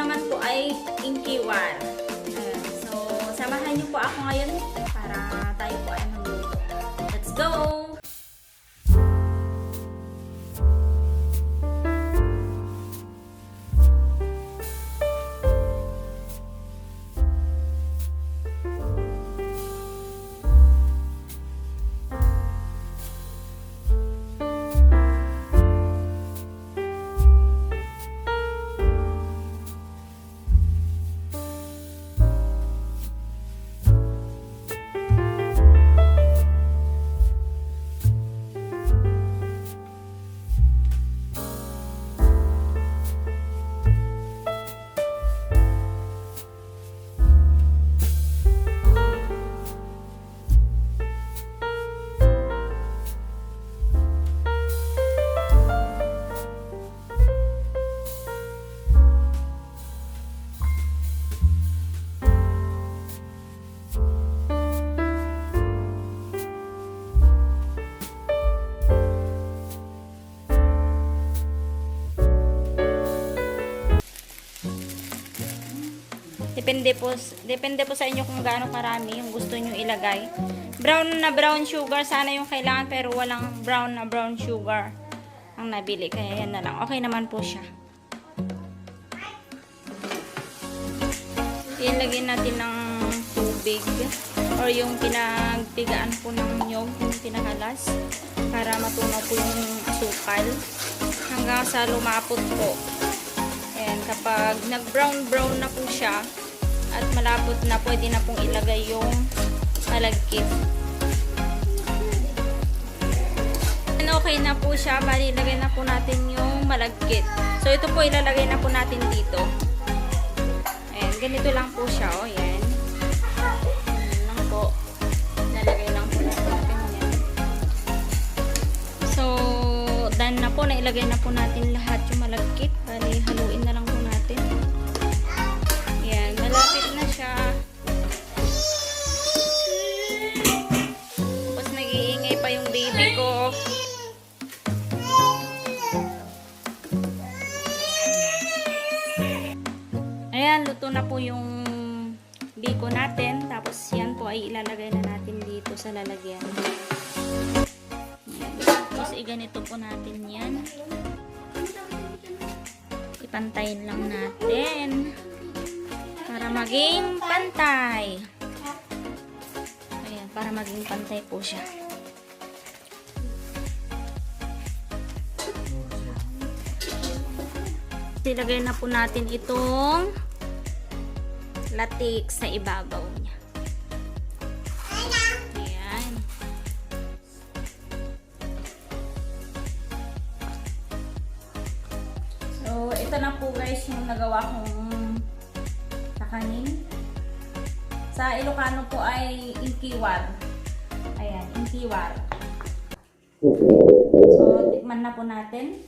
naman po ay inkiwar. So, samahan niyo po ako ngayon para tayo po ay magluto. Let's go! Depende po sa inyo kung gaano karami yung gusto nyo ilagay. Brown sugar sana yung kailangan, pero walang brown sugar ang nabili. Kaya yan na lang. Okay naman po siya. Ilagay natin ng tubig or yung pinagpigaan po ng nyog, yung pinakalas, para matunaw po yung asukal hanggang sa lumapot po. And kapag nag-brown na po siya at malapot na, pwede na pong ilagay yung malagkit. And okay na po siya, bali ilagay na po natin yung malagkit. So ito po ilalagay na po natin dito. Ayan, ganito lang po siya, oh, yan. Ayan lang po. Nalagay lang po natin yan. So, done na po, nailagay na po natin lahat yung malagkit. Bali, haluin na lang po natin. Ayan, malapit na siya. Tapos nag-iingay pa yung baby ko. Ayan, luto na po yung biko natin. Tapos yan po ay ilalagay na natin dito sa lalagyan. Ayan. Tapos iganito po natin yan. Ipantayin lang natin para maging pantay. Ayan, para maging pantay po siya. Ilagay na po natin itong latex sa ibabaw niya. Ayan. So, ito na po guys yung nagawa kong kakanin. Sa Ilocano po ay inkiwar. Ayan, inkiwar. So, tikman na po natin.